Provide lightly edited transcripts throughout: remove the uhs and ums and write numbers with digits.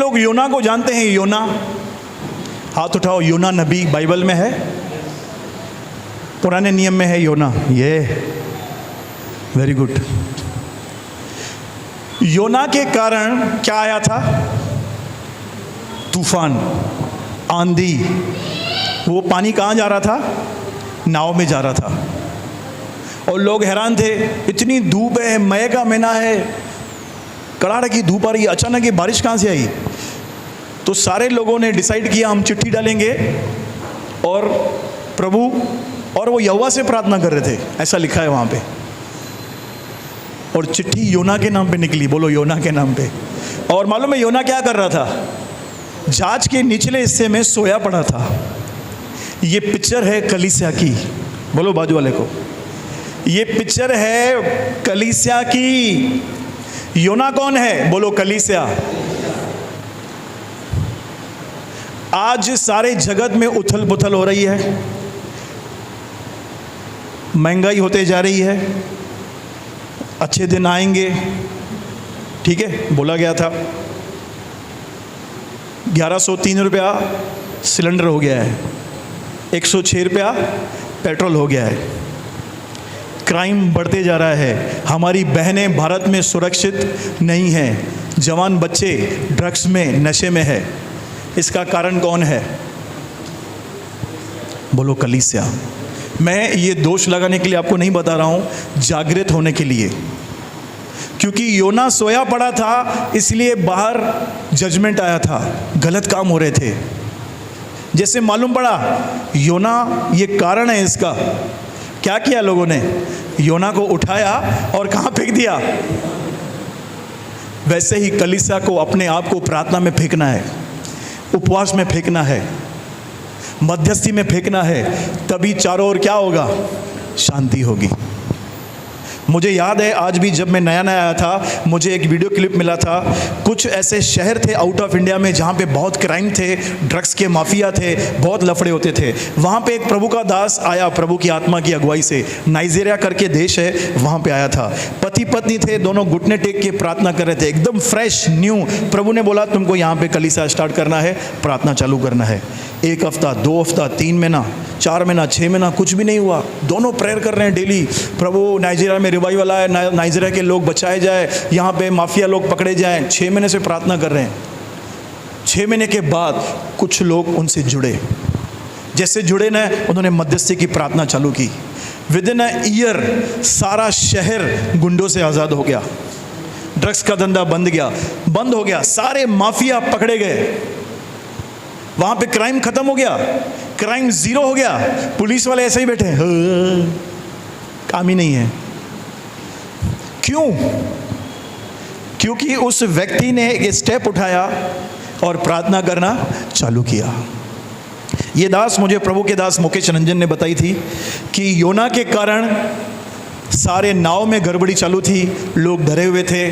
लोग योना को जानते हैं? योना, हाथ उठाओ। योना नबी बाइबल में है, पुराने नियम में है योना। ये वेरी गुड। योना के कारण क्या आया था? तूफान, आंधी। वो पानी कहाँ जा रहा था? नाव में जा रहा था। और लोग हैरान थे, इतनी धूप है, मई का महीना है, कड़ाके की धूप आ रही है, अचानक ये बारिश कहाँ से आई? तो सारे लोगों ने डिसाइड किया हम चिट्ठी डालेंगे और प्रभु, और वो यहोवा से प्रार्थना कर रहे थे, ऐसा लिखा है वहाँ पे। और चिट्ठी योना के नाम पे निकली। बोलो योना के नाम पे। और मालूम है योना क्या कर रहा था? जहाज के निचले हिस्से में सोया पड़ा था। ये पिक्चर है कलीसिया की। बोलो बाजू वाले को, ये पिक्चर है कलीसिया की। योना कौन है? बोलो कलीसिया। आज सारे जगत में उथल पुथल हो रही है, महंगाई होते जा रही है, अच्छे दिन आएंगे, ठीक है, बोला गया था। 1103 रुपया सिलेंडर हो गया है, 106 रुपया पेट्रोल हो गया है। क्राइम बढ़ते जा रहा है। हमारी बहनें भारत में सुरक्षित नहीं हैं। जवान बच्चे ड्रग्स में, नशे में है। इसका कारण कौन है? बोलो कलीसिया। मैं ये दोष लगाने के लिए आपको नहीं बता रहा हूँ, जागृत होने के लिए। क्योंकि योना सोया पड़ा था, इसलिए बाहर जजमेंट आया था, गलत काम हो रहे थे। जैसे मालूम पड़ा योना, ये कारण है इसका। क्या किया लोगों ने? योना को उठाया और कहाँ फेंक दिया? वैसे ही कलीसिया को अपने आप को प्रार्थना में फेंकना है, उपवास में फेंकना है, मध्यस्थी में फेंकना है। तभी चारों ओर क्या होगा? शांति होगी। मुझे याद है आज भी जब मैं नया नया आया था, मुझे एक वीडियो क्लिप मिला था। कुछ ऐसे शहर थे आउट ऑफ इंडिया में जहाँ पे बहुत क्राइम थे, ड्रग्स के माफिया थे, बहुत लफड़े होते थे। वहाँ पे एक प्रभु का दास आया, प्रभु की आत्मा की अगुवाई से, नाइजीरिया करके देश है, वहाँ पे आया था। पति पत्नी थे, दोनों घुटने टेक के प्रार्थना कर रहे थे, एकदम फ्रेश न्यू। प्रभु ने बोला तुमको यहाँ पे कलीसिया स्टार्ट करना है, प्रार्थना चालू करना है। 1 हफ्ता, 2 हफ्ता, 3 महीना, 4 महीना, 6 महीना, कुछ भी नहीं हुआ। दोनों प्रेयर कर रहे हैं डेली, प्रभु नाइजीरिया में रिवाइवल आए, नाइजीरिया के लोग बचाए जाए, यहाँ पे माफिया लोग पकड़े जाएं। 6 महीने से प्रार्थना कर रहे हैं। 6 महीने के बाद कुछ लोग उनसे जुड़े। जैसे जुड़े ना, उन्होंने मध्यस्थी की प्रार्थना चालू की। विद इन अ ईयर सारा शहर गुंडों से आज़ाद हो गया, ड्रग्स का धंधा बंद हो गया, सारे माफिया पकड़े गए। वहां पे क्राइम खत्म हो गया, क्राइम जीरो हो गया। पुलिस वाले ऐसे ही बैठे हैं, काम ही नहीं है। क्यों? क्योंकि उस व्यक्ति ने एक स्टेप उठाया और प्रार्थना करना चालू किया। ये दास मुझे प्रभु के दास मुकेश रंजन ने बताई थी कि योना के कारण सारे नाव में गड़बड़ी चालू थी, लोग डरे हुए थे,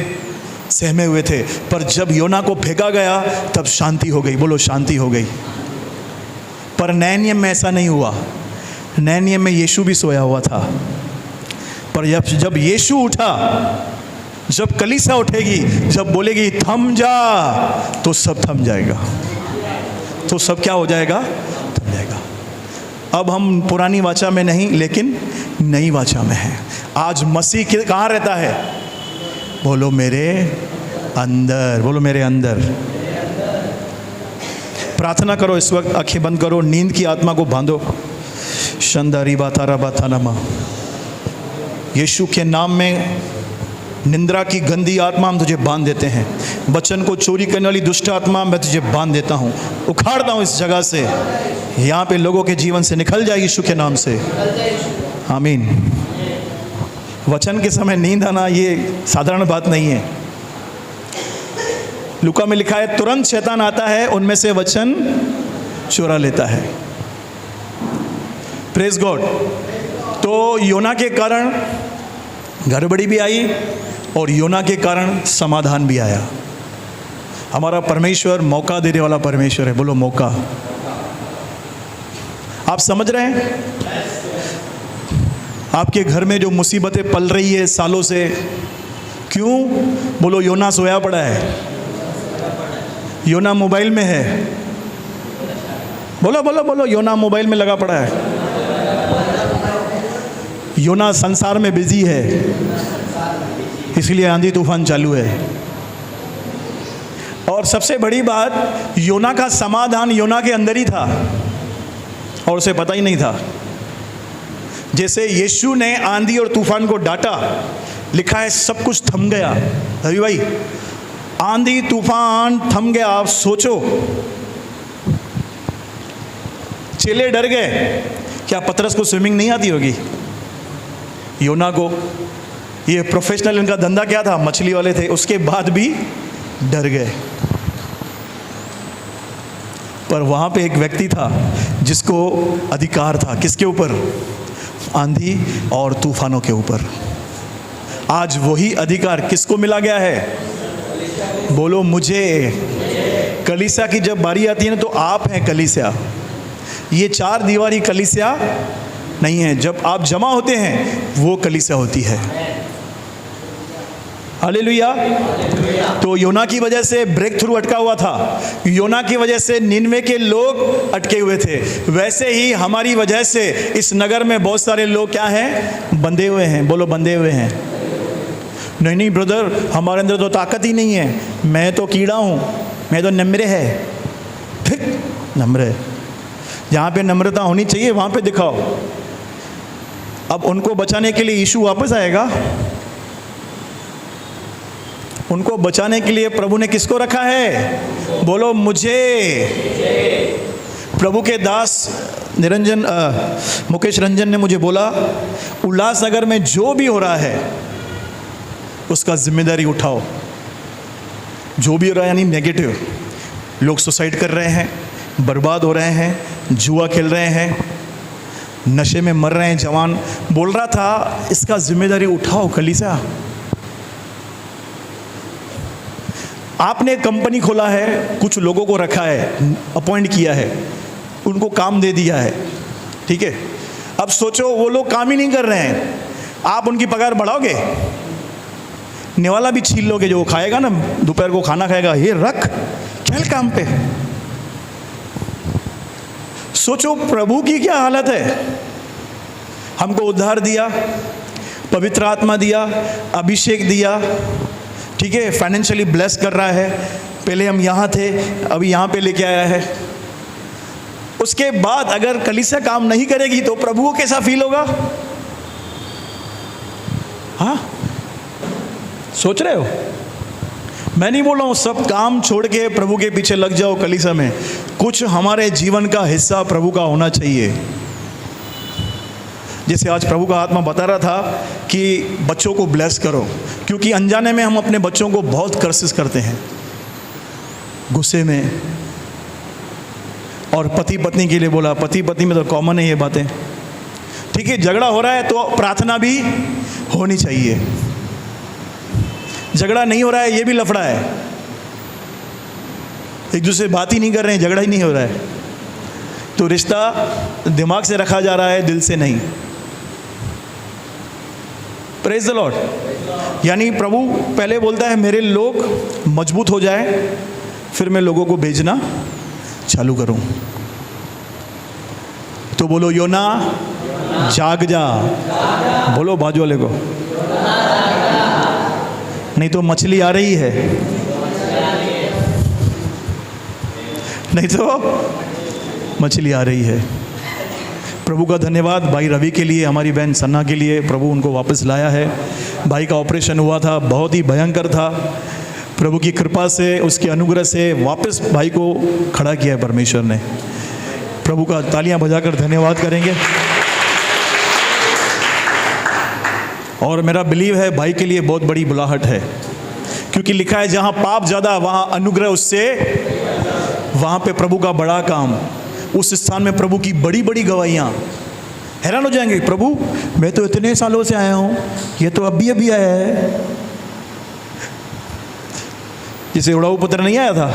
सहमे हुए थे। पर जब योना को फेंका गया तब शांति हो गई। बोलो शांति हो गई। पर नए नियम में ऐसा नहीं हुआ। नए नियम में यीशु भी सोया हुआ था। पर जब यीशु उठा, जब कलीसिया उठेगी, जब बोलेगी थम जा, तो सब थम जाएगा। तो सब क्या हो जाएगा? थम जाएगा। अब हम पुरानी वाचा में नहीं, लेकिन नई वाचा में हैं। आज मसीह कहाँ रहता है? बोलो मेरे अंदर। बोलो मेरे अंदर। प्रार्थना करो इस वक्त, आंखें बंद करो, नींद की आत्मा को बांधो। शंदारी बातारा बातानमा। यीशु के नाम में निंद्रा की गंदी आत्मा हम तुझे बांध देते हैं। वचन को चोरी करने वाली दुष्ट आत्मा मैं तुझे बांध देता हूँ, उखाड़ता हूँ इस जगह से। यहाँ पे लोगों के जीवन से निकल जाए यीशु के नाम से। आमीन। वचन के समय नींद आना ये साधारण बात नहीं है। लूका में लिखा है तुरंत शैतान आता है, उनमें से वचन चुरा लेता है। Praise God. तो योना के कारण गड़बड़ी भी आई और योना के कारण समाधान भी आया। हमारा परमेश्वर मौका देने वाला परमेश्वर है। बोलो मौका। आप समझ रहे हैं? आपके घर में जो मुसीबतें पल रही है सालों से, क्यों? बोलो योना सोया पड़ा है। योना मोबाइल में है। बोलो बोलो बोलो, योना मोबाइल में लगा पड़ा है। योना संसार में बिजी है, इसलिए आंधी तूफान चालू है। और सबसे बड़ी बात, योना का समाधान योना के अंदर ही था और उसे पता ही नहीं था। जैसे यीशु ने आंधी और तूफान को डांटा, लिखा है सब कुछ थम गया। अरे भाई, आंधी तूफान थम गया। आप सोचो, चेले डर गए। क्या पतरस को स्विमिंग नहीं आती होगी? योना को, ये प्रोफेशनल, इनका धंधा क्या था, मछली वाले थे, उसके बाद भी डर गए। पर वहाँ पे एक व्यक्ति था जिसको अधिकार था, किसके ऊपर? आंधी और तूफानों के ऊपर। आज वही अधिकार किसको मिला गया है? बोलो मुझे। कलीसिया की जब बारी आती है ना, तो आप हैं कलीसिया। ये चार दीवारी कलीसिया नहीं है। जब आप जमा होते हैं, वो कलीसिया होती है। हालेलुया। तो योना की वजह से ब्रेक थ्रू अटका हुआ था। योना की वजह से निनवे के लोग अटके हुए थे। वैसे ही हमारी वजह से इस नगर में बहुत सारे लोग क्या हैं? बंधे हुए हैं। बोलो बंधे हुए हैं। नहीं नहीं ब्रदर, हमारे अंदर तो ताकत ही नहीं है, मैं तो कीड़ा हूँ, मैं तो नम्र है। ठीक, नम्र है। जहाँ पे नम्रता होनी चाहिए वहाँ पे दिखाओ। अब उनको बचाने के लिए यीशु वापस आएगा। उनको बचाने के लिए प्रभु ने किसको रखा है? बोलो मुझे। प्रभु के दास मुकेश रंजन ने मुझे बोला, उल्लासनगर में जो भी हो रहा है उसका जिम्मेदारी उठाओ। जो भी हो रहा है यानी नेगेटिव, लोग सुसाइड कर रहे हैं, बर्बाद हो रहे हैं, जुआ खेल रहे हैं, नशे में मर रहे हैं जवान। बोल रहा था इसका जिम्मेदारी उठाओ कलीसिया। आपने कंपनी खोला है, कुछ लोगों को रखा है, अपॉइंट किया है, उनको काम दे दिया है, ठीक है। अब सोचो वो लोग काम ही नहीं कर रहे हैं, आप उनकी पगार बढ़ाओगे? निवाला भी छीन लोगे, जो खाएगा ना, दोपहर को खाना खाएगा, ये रख, चल काम पे। सोचो प्रभु की क्या हालत है। हमको उद्धार दिया, पवित्र आत्मा दिया, अभिषेक दिया, ठीक है, फाइनेंशियली ब्लेस कर रहा है। पहले हम यहाँ थे, अभी यहाँ पे लेके आया है। उसके बाद अगर कलीसिया काम नहीं करेगी तो प्रभु को कैसा फील होगा? हाँ, सोच रहे हो? मैं नहीं बोल रहा हूँ सब काम छोड़ के प्रभु के पीछे लग जाओ कलीसिया में। कुछ हमारे जीवन का हिस्सा प्रभु का होना चाहिए। जैसे आज प्रभु का आत्मा बता रहा था कि बच्चों को ब्लेस करो, क्योंकि अनजाने में हम अपने बच्चों को बहुत कर्सेस करते हैं, गुस्से में। और पति पत्नी के लिए बोला, पति पत्नी में तो कॉमन है ये बातें, ठीक है। झगड़ा हो रहा है तो प्रार्थना भी होनी चाहिए। झगड़ा नहीं हो रहा है, ये भी लफड़ा है, एक दूसरे से बात ही नहीं कर रहे हैं, झगड़ा ही नहीं हो रहा है, तो रिश्ता दिमाग से रखा जा रहा है, दिल से नहीं। Praise the Lord. यानी प्रभु पहले बोलता है मेरे लोग मजबूत हो जाए, फिर मैं लोगों को भेजना चालू करूं। तो बोलो योना जाग जा। बोलो बाजू वाले को, नहीं तो मछली आ रही है, नहीं तो मछली आ रही है। प्रभु का धन्यवाद भाई रवि के लिए, हमारी बहन सन्ना के लिए, प्रभु उनको वापस लाया है। भाई का ऑपरेशन हुआ था, बहुत ही भयंकर था। प्रभु की कृपा से, उसके अनुग्रह से वापस भाई को खड़ा किया है परमेश्वर ने। प्रभु का तालियां बजाकर धन्यवाद करेंगे। और मेरा बिलीव है भाई के लिए बहुत बड़ी बुलाहट है, क्योंकि लिखा है जहाँ पाप ज़्यादा वहाँ अनुग्रह उससे, वहाँ पे प्रभु का बड़ा काम, उस स्थान में प्रभु की बड़ी बड़ी गवाहियाँ। हैरान हो जाएंगे, प्रभु मैं तो इतने सालों से आया हूँ, ये तो अभी अभी आया है। जैसे उड़ाऊ पुत्र नहीं आया था,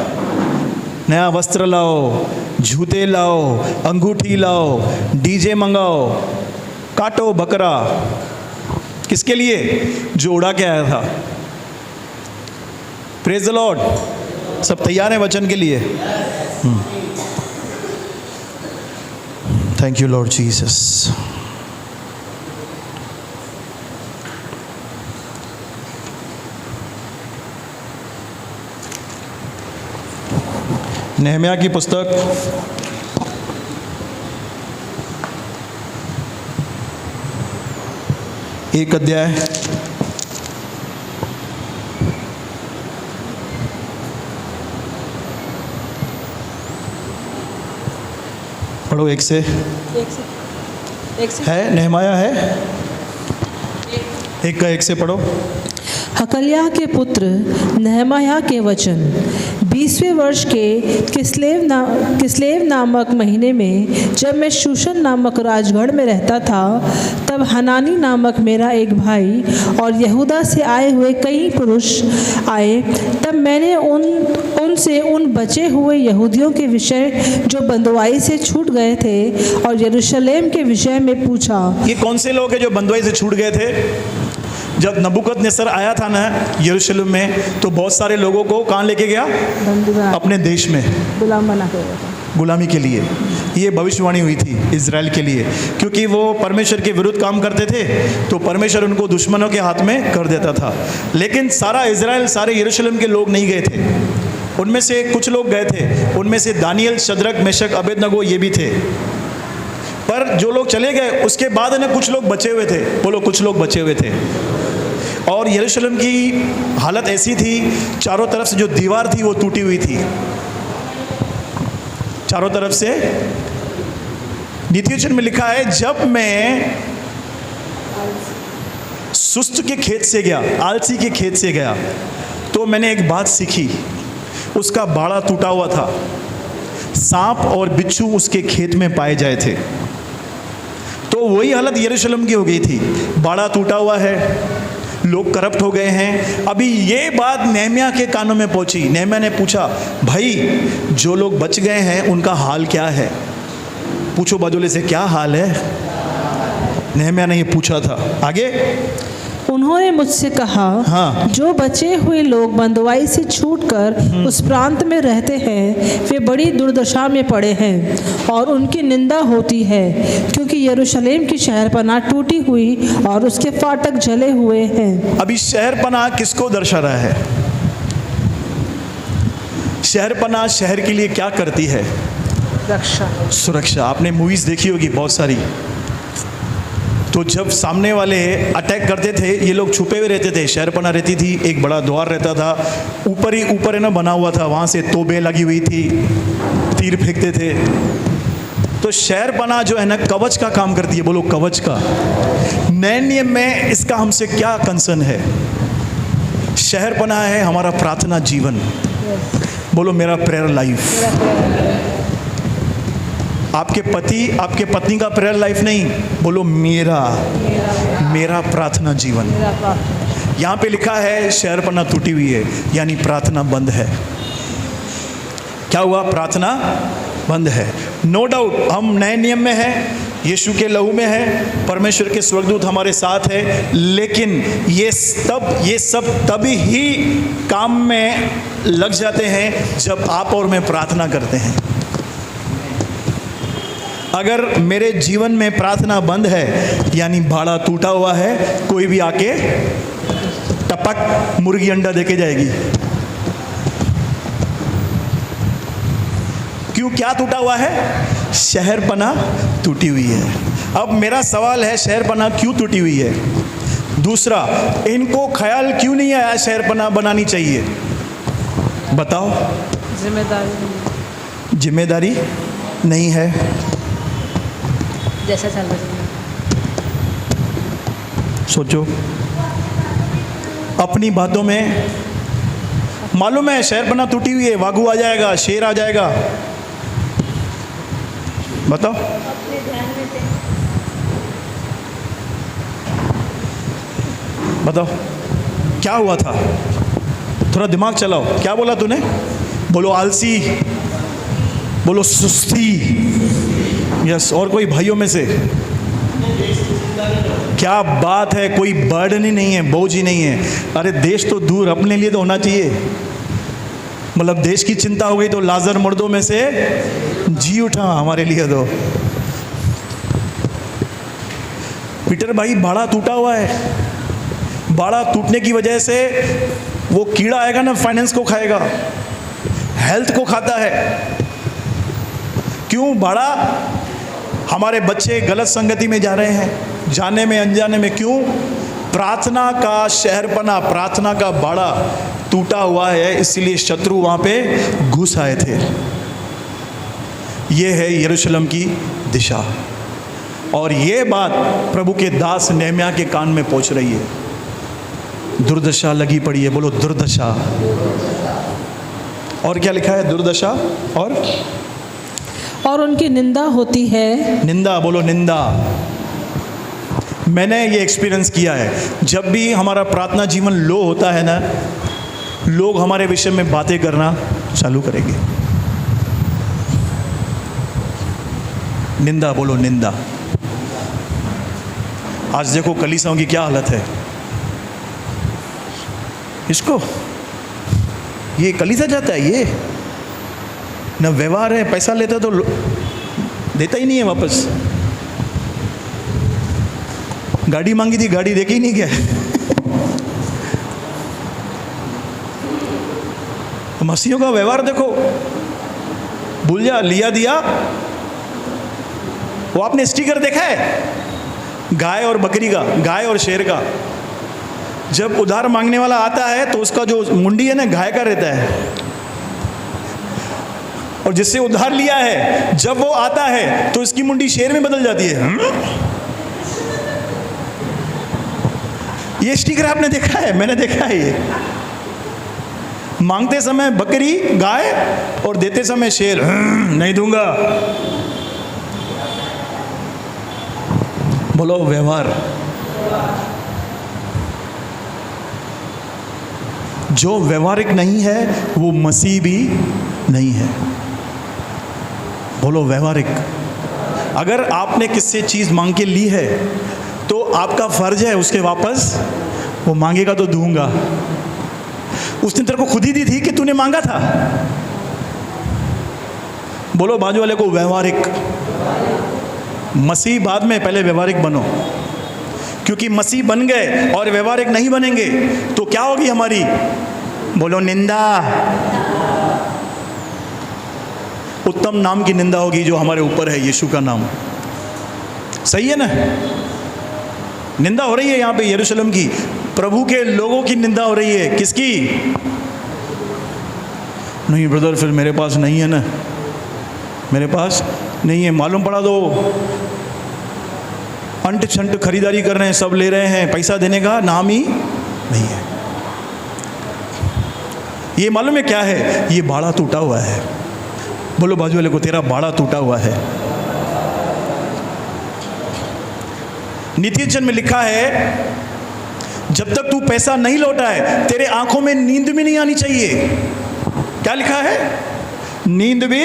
नया वस्त्र लाओ, जूते लाओ, अंगूठी लाओ, डीजे मंगाओ, काटो बकरा, किसके लिए? जो उड़ा के आया था। Praise the Lord. सब तैयार हैं वचन के लिए? Thank you Lord Jesus. Nehemiah की पुस्तक एक अध्याय पढ़ो एक से है। नेहम्याह है एक का एक से पढ़ो। हकल्याह के पुत्र नेहम्याह के वचन। 20वें वर्ष के किस्लेव नामक महीने में जब मैं शूशन नामक राजगढ़ में रहता था, तब हनानी नामक मेरा एक भाई और यहूदा से आए हुए कई पुरुष आए। तब मैंने उनसे उन बचे हुए यहूदियों के विषय जो बंधुआई से छूट गए थे और यरूशलेम के विषय में पूछा। ये कौन से लोग हैं जो बंधुआई से छूट गए थे? जब नबूकदनेस्सर आया था ना यरूशलेम में, तो बहुत सारे लोगों को कहाँ लेके गया? अपने देश में गुलाम बना के गुलामी के लिए। ये भविष्यवाणी हुई थी इजराइल के लिए, क्योंकि वो परमेश्वर के विरुद्ध काम करते थे तो परमेश्वर उनको दुश्मनों के हाथ में कर देता था। लेकिन सारा इजराइल, सारे यरूशलेम के लोग नहीं गए थे। उनमें से कुछ लोग गए थे, उनमें से दानियल, शद्रक, मेशक, अबेदनगो ये भी थे। पर जो लोग चले गए उसके बाद ना कुछ लोग बचे हुए थे। बोलो, कुछ लोग बचे हुए थे। और यरूशलेम की हालत ऐसी थी, चारों तरफ से जो दीवार थी वो टूटी हुई थी। चारों तरफ से नीति वचन में लिखा है, जब मैं सुस्त के खेत से गया, आलसी के खेत से गया, तो मैंने एक बात सीखी। उसका बाड़ा टूटा हुआ था, सांप और बिच्छू उसके खेत में पाए जाए थे। तो वही हालत यरूशलेम की हो गई थी। बाड़ा टूटा हुआ है, लोग करप्ट हो गए हैं। अभी ये बात नेहम्याह के कानों में पहुंची। नेहम्याह ने पूछा, भाई जो लोग बच गए हैं उनका हाल क्या है? पूछो बदोले से, क्या हाल है? नेहम्याह ने ये पूछा था। आगे उन्होंने मुझसे कहा, हाँ। जो बचे हुए लोग बंधुआई से छूटकर उस प्रांत में रहते हैं, वे बड़ी दुर्दशा में पड़े हैं और उनकी निंदा होती है, क्योंकि यरूशलेम की शहरपनाह टूटी हुई और उसके फाटक जले हुए हैं। अभी शहरपनाह किसको दर्शा रहा है? शहरपनाह शहर के लिए क्या करती है? रक्षा, सुरक्षा। आपने मूवीज देखी होगी बहुत सारी। तो जब सामने वाले अटैक करते थे, ये लोग छुपे हुए रहते थे। शहरपनाह रहती थी, एक बड़ा द्वार रहता था, ऊपर ही ऊपर है ना बना हुआ था, वहाँ से तोबें लगी हुई थी, तीर फेंकते थे। तो शहरपनाह जो है ना कवच का काम करती है। बोलो, कवच का। नए नियम में इसका हमसे क्या कंसर्न है? शहरपनाह है हमारा प्रार्थना जीवन। बोलो, मेरा प्रेयर लाइफ। आपके पति, आपके पत्नी का प्रेयर लाइफ नहीं, बोलो मेरा प्रार्थना जीवन। यहाँ पे लिखा है शहरपनाह टूटी हुई है, यानी प्रार्थना बंद है। क्या हुआ? प्रार्थना बंद है। नो डाउट हम नए नियम में हैं, यीशु के लहू में है, परमेश्वर के स्वर्गदूत हमारे साथ है। लेकिन ये सब तभी ही काम में लग जाते हैं जब आप और मैं प्रार्थना करते हैं। अगर मेरे जीवन में प्रार्थना बंद है, यानी भाड़ा टूटा हुआ है, कोई भी आके टपक मुर्गी अंडा देके जाएगी। क्यों? क्या टूटा हुआ है? शहरपनाह टूटी हुई है। अब मेरा सवाल है, शहरपनाह क्यों टूटी हुई है? दूसरा, इनको ख्याल क्यों नहीं आया शहरपनाह बनानी चाहिए? बताओ। जिम्मेदारी नहीं है। जैसा चल रहा है सोचो। अपनी बातों में मालूम है शहरपनाह टूटी हुई है, वाघू आ जाएगा, शेर आ जाएगा। बताओ। बताओ क्या हुआ था? थोड़ा दिमाग चलाओ। क्या बोला तूने? बोलो आलसी, बोलो सुस्ती। यस। और कोई भाइयों में से? क्या बात है, कोई बर्डन ही नहीं है, बोझ ही नहीं है। अरे देश तो दूर, अपने लिए तो होना चाहिए। मतलब देश की चिंता हो गई तो लाजर मुर्दों में से जी उठा हमारे लिए तो। पीटर भाई बाड़ा टूटा हुआ है, बाड़ा टूटने की वजह से वो कीड़ा आएगा ना, फाइनेंस को खाएगा, हेल्थ को खाता है। क्यों? बाड़ा, हमारे बच्चे गलत संगति में जा रहे हैं, जाने में अनजाने में। क्यों? प्रार्थना का शहरपना, प्रार्थना का बाड़ा टूटा हुआ है, इसलिए शत्रु वहां पे घुस आए थे। ये है यरूशलेम की दिशा, और ये बात प्रभु के दास नेहम्याह के कान में पहुंच रही है। दुर्दशा लगी पड़ी है, बोलो दुर्दशा। और क्या लिखा है? दुर्दशा और उनकी निंदा होती है। निंदा, बोलो निंदा। मैंने ये एक्सपीरियंस किया है, जब भी हमारा प्रार्थना जीवन लो होता है ना, लोग हमारे विषय में बातें करना चालू करेंगे। निंदा, बोलो निंदा। आज देखो कलीसियाओं की क्या हालत है। इसको ये कलीसिया जाता है, ये न व्यवहार है, पैसा लेता तो देता ही नहीं है वापस। गाड़ी मांगी थी, गाड़ी देके ही नहीं गया। मसीहों का व्यवहार देखो, भूल जा, लिया दिया। वो आपने स्टिकर देखा है गाय और बकरी का, गाय और शेर का? जब उधार मांगने वाला आता है तो उसका जो मुंडी है ना, गाय का रहता है, और जिससे उधार लिया है जब वो आता है तो इसकी मुंडी शेर में बदल जाती है। ये स्टिकर आपने देखा है? मैंने देखा है। ये मांगते समय बकरी गाय और देते समय शेर। नहीं दूंगा। बोलो व्यवहार। जो व्यवहारिक नहीं है वो मसीह भी नहीं है। बोलो व्यवहारिक। अगर आपने किससे चीज मांग के ली है तो आपका फर्ज है उसके वापस, वो मांगेगा तो दूंगा। उसने तेरे को खुद ही दी थी कि तूने मांगा था। बोलो बाजू वाले को व्यवहारिक। मसीह बाद में, पहले व्यवहारिक बनो, क्योंकि मसीह बन गए और व्यवहारिक नहीं बनेंगे तो क्या होगी हमारी? बोलो निंदा। उत्तम नाम की निंदा होगी जो हमारे ऊपर है, यीशु का नाम। सही है ना? निंदा हो रही है यहाँ पे यरूशलेम की, प्रभु के लोगों की निंदा हो रही है। किसकी? नहीं ब्रदर, फिर मेरे पास नहीं है ना, मेरे पास नहीं है। मालूम पड़ा तो अंट छंट खरीदारी कर रहे हैं, सब ले रहे हैं, पैसा देने का नाम ही नहीं है। ये मालूम है क्या है? ये बाड़ा टूटा हुआ है। बोलो बाजू वाले को, तेरा बाड़ा टूटा हुआ है। नीति वचन में लिखा है, जब तक तू पैसा नहीं लौटा है तेरे आंखों में नींद भी नहीं आनी चाहिए। क्या लिखा है? नींद भी।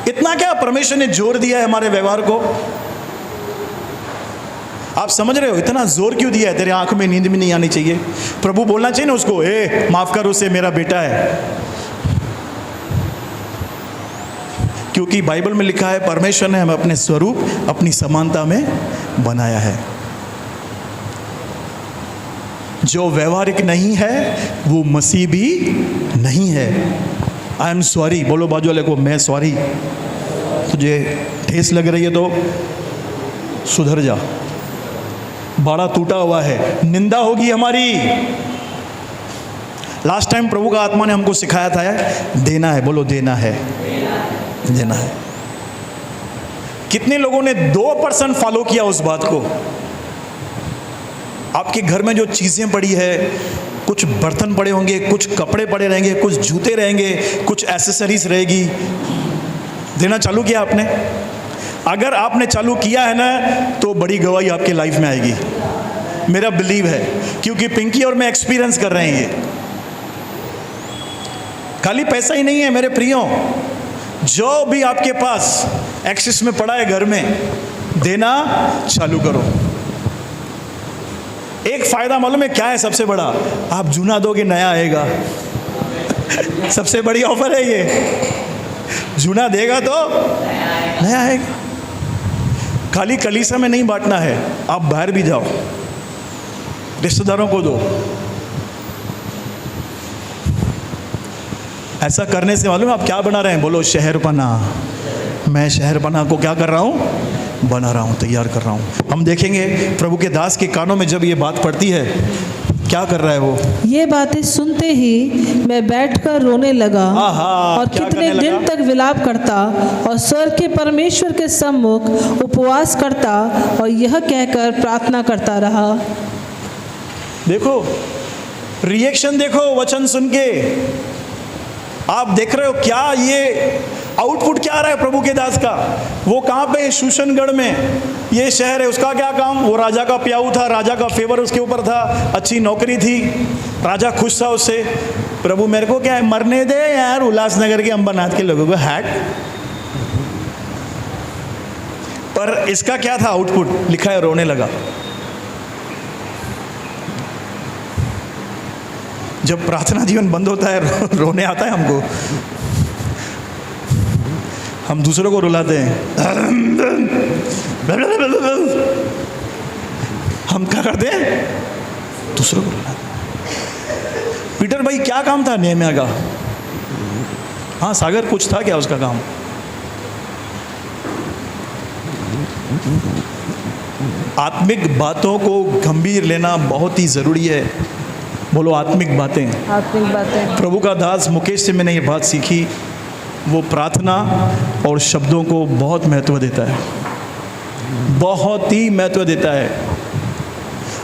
इतना क्या परमेश्वर ने जोर दिया है हमारे व्यवहार को? आप समझ रहे हो इतना जोर क्यों दिया है? तेरे आंखों में नींद भी नहीं आनी चाहिए। प्रभु बोलना चाहिए ना उसको, ए माफ कर उसे, मेरा बेटा है। क्योंकि बाइबल में लिखा है परमेश्वर ने हमें अपने स्वरूप, अपनी समानता में बनाया है। जो व्यवहारिक नहीं है वो मसीह भी नहीं है। I am sorry. बोलो बाजू वाले को, मैं सॉरी। तुझे ठेस लग रही है तो सुधर जा। बाड़ा टूटा हुआ है, निंदा होगी हमारी। लास्ट टाइम प्रभु का आत्मा ने हमको सिखाया था देना है। बोलो देना है, देना है। कितने लोगों ने 2% फॉलो किया उस बात को? आपके घर में जो चीजें पड़ी है, कुछ बर्तन पड़े होंगे, कुछ कपड़े पड़े रहेंगे, कुछ जूते रहेंगे, कुछ एसेसरीज रहेगी, देना चालू किया आपने? अगर आपने चालू किया है ना तो बड़ी गवाही आपके लाइफ में आएगी, मेरा बिलीव है। क्योंकि पिंकी और मैं एक्सपीरियंस कर रहे हैं। ये खाली पैसा ही नहीं है मेरे प्रियो, जो भी आपके पास एक्सेस में पड़ा है घर में, देना चालू करो। एक फायदा मालूम है क्या है सबसे बड़ा? आप जूना दोगे, नया आएगा। सबसे बड़ी ऑफर है ये। जूना देगा तो नया आएगा। खाली कलीसिया में नहीं बांटना है, आप बाहर भी जाओ, रिश्तेदारों को दो। ऐसा करने से मालूम है आप क्या बना रहे हैं? बोलो शहरपना। मैं शहरपना को क्या कर रहा हूँ? बना रहा हूँ, तैयार कर रहा हूँ। हम देखेंगे प्रभु के दास के कानों में जब ये बात पड़ती है, क्या कर रहा है वो? ये बातें सुनते ही मैं बैठकर रोने लगा और क्या कितने करने दिन लगा? तक विलाप करता और स्वर्ग के परमेश्वर के सम्मुख उपवास करता और यह कहकर प्रार्थना करता रहा। देखो रिएक्शन, देखो वचन सुन के आप देख रहे हो क्या ये आउटपुट क्या आ रहा है प्रभु के दास का। वो कहाँ पे है? शूशनगढ़ में ये शहर है। उसका क्या काम? वो राजा का प्याऊ था, राजा का फेवर उसके ऊपर था, अच्छी नौकरी थी, राजा खुश था उससे। प्रभु मेरे को क्या है, मरने दे यार उल्लासनगर के अंबरनाथ के लोगों को, हैट। पर इसका क्या था आउटपुट? लिखा है रोने लगा। जब प्रार्थना जीवन बंद होता है रोने आता है हमको। हम दूसरों को रुलाते हैं। हम क्या करते हैं? दूसरों को रुलाते हैं। पीटर भाई क्या काम था नेहम्याह का? हाँ सागर, कुछ था क्या उसका काम? आत्मिक बातों को गंभीर लेना बहुत ही जरूरी है। बोलो आत्मिक बातें। आत्मिक बातें। प्रभु का दास मुकेश से मैंने ये बात सीखी, वो प्रार्थना और शब्दों को बहुत महत्व देता है, बहुत ही महत्व देता है।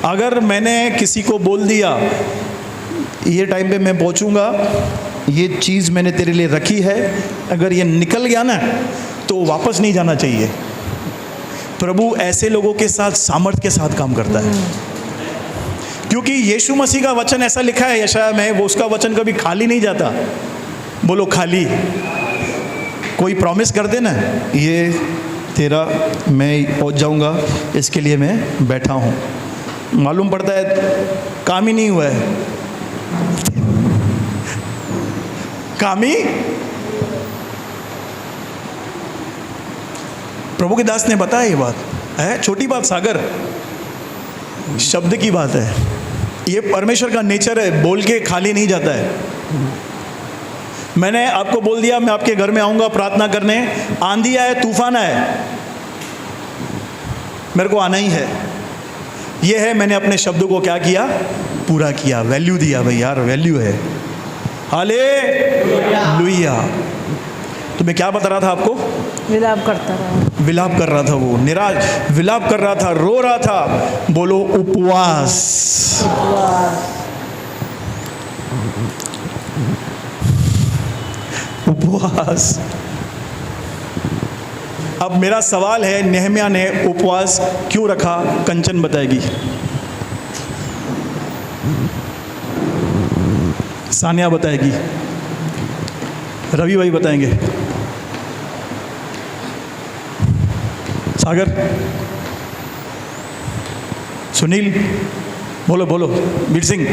अगर मैंने किसी को बोल दिया ये टाइम पे मैं पहुंचूंगा, ये चीज़ मैंने तेरे लिए रखी है, अगर ये निकल गया ना तो वापस नहीं जाना चाहिए। प्रभु ऐसे लोगों के साथ सामर्थ्य के साथ काम करता है, क्योंकि यीशु मसीह का वचन ऐसा लिखा है यशायाह में, वो उसका वचन कभी खाली नहीं जाता। बोलो खाली। कोई प्रॉमिस कर दे ना, ये तेरा मैं पहुंच जाऊंगा, इसके लिए मैं बैठा हूं, मालूम पड़ता है काम ही नहीं हुआ है। काम ही। प्रभु के दास ने बताया ये बात है, छोटी बात सागर, शब्द की बात है। ये परमेश्वर का नेचर है, बोल के खाली नहीं जाता है। मैंने आपको बोल दिया मैं आपके घर में आऊंगा प्रार्थना करने, आंधी आए तूफान आए, मेरे को आना ही है। ये है, मैंने अपने शब्दों को क्या किया? पूरा किया, वैल्यू दिया। भाई यार वैल्यू है। हालेलुया। तो मैं क्या बता रहा था आपको? विलाप करता रहा। विलाप कर रहा था, वो निराश विलाप कर रहा था, रो रहा था। बोलो उपवास। उपवास। अब मेरा सवाल है, नेहम्याह ने उपवास क्यों रखा? कंचन बताएगी, सानिया बताएगी, रवि भाई बताएंगे, सागर, सुनील, बोलो बोलो, वीर सिंह।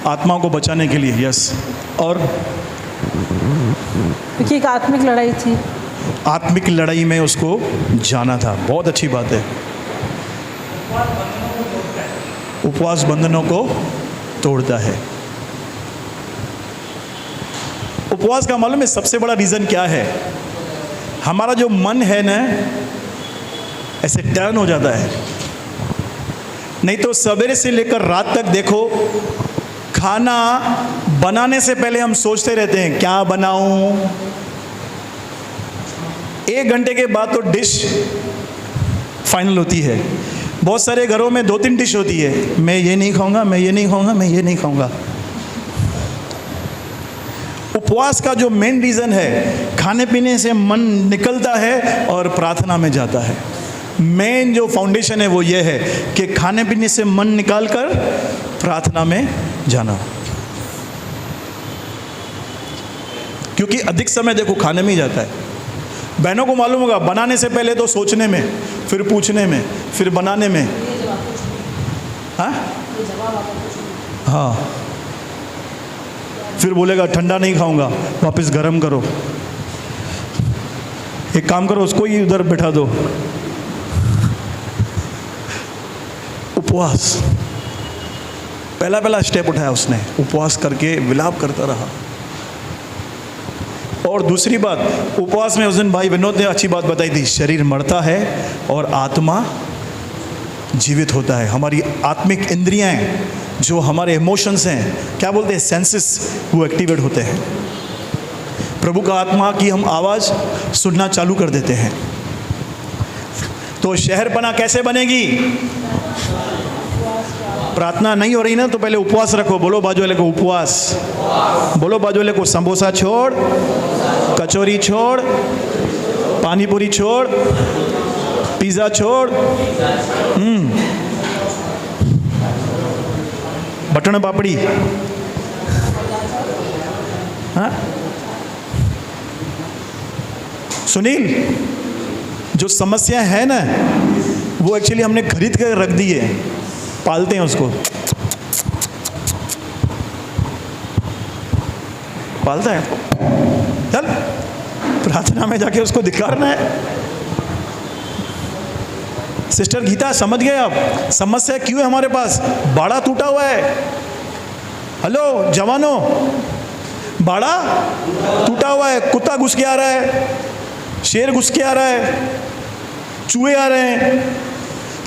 आत्माओं को बचाने के लिए, यस। और क्योंकि एक आत्मिक लड़ाई थी, आत्मिक लड़ाई में उसको जाना था। बहुत अच्छी बात है। उपवास बंधनों को तोड़ता है। उपवास का मालूम है सबसे बड़ा रीज़न क्या है? हमारा जो मन है ना, ऐसे टर्न हो जाता है। नहीं तो सवेरे से लेकर रात तक देखो, खाना बनाने से पहले हम सोचते रहते हैं क्या बनाऊं। 1 घंटे के बाद तो डिश फाइनल होती है। बहुत सारे घरों में 2-3 डिश होती है, मैं ये नहीं खाऊंगा, मैं ये नहीं खाऊंगा, मैं ये नहीं खाऊंगा। उपवास का जो मेन रीज़न है, खाने पीने से मन निकलता है और प्रार्थना में जाता है। मेन जो फाउंडेशन है वो ये है कि खाने पीने से मन निकालकर प्रार्थना में जाना। क्योंकि अधिक समय देखो खाने में ही जाता है। बहनों को मालूम होगा, बनाने से पहले तो सोचने में, फिर पूछने में, फिर बनाने में। हाँ, फिर बोलेगा ठंडा नहीं खाऊंगा, वापस गर्म करो। एक काम करो, उसको ही उधर बैठा दो। उपवास, पहला स्टेप उठाया उसने, उपवास करके विलाप करता रहा। और दूसरी बात, उपवास में उस दिन भाई विनोद ने अच्छी बात बताई थी, शरीर मरता है और आत्मा जीवित होता है। हमारी आत्मिक इंद्रियां, जो हमारे इमोशंस हैं, क्या बोलते हैं, सेंसेस, वो एक्टिवेट होते हैं। प्रभु का आत्मा की हम आवाज़ सुनना चालू कर देते हैं। तो शहरपना कैसे बनेगी? प्रार्थना नहीं हो रही ना, तो पहले उपवास रखो। बोलो बाजू वाले को उपवास, बोलो बाजू वाले को समोसा छोड़, कचौरी छोड़, पानीपुरी छोड़, पिज़्ज़ा छोड़, बटन पापड़ी, हाँ। सुनील, जो समस्या है ना, वो एक्चुअली हमने खरीद कर रख दी है, पालते हैं उसको, पालता है। चल प्रार्थना में जाके उसको दिखाना है। सिस्टर गीता, समझ गए आप समस्या क्यों है हमारे पास? बाड़ा टूटा हुआ है। हेलो जवानों, बाड़ा टूटा हुआ है, कुत्ता घुस के आ रहा है, शेर घुस के आ रहा है, चूहे आ रहे हैं।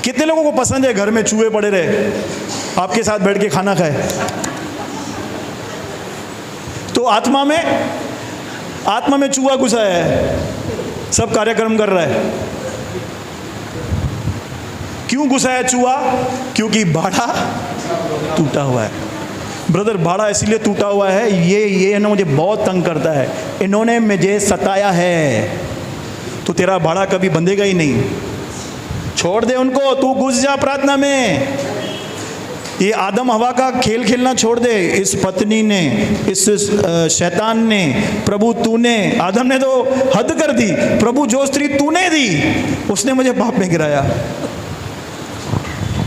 कितने लोगों को पसंद है घर में चूहे पड़े रहे, आपके साथ बैठ के खाना खाए? तो आत्मा में चूहा घुसा है, सब कार्यक्रम कर रहा है। क्यों घुसा है चूहा? क्योंकि बाड़ा टूटा हुआ है। ब्रदर, बाड़ा इसीलिए टूटा हुआ है, ये ना मुझे बहुत तंग करता है, इन्होंने मुझे सताया है, तो तेरा बाड़ा कभी बंधेगा ही नहीं। छोड़ दे उनको, तू घुस जा प्रार्थना में। ये आदम हवा का खेल खेलना छोड़ दे। इस पत्नी ने, इस शैतान ने, प्रभु तूने, आदम ने तो हद कर दी, प्रभु जो स्त्री तूने दी उसने मुझे पाप में गिराया।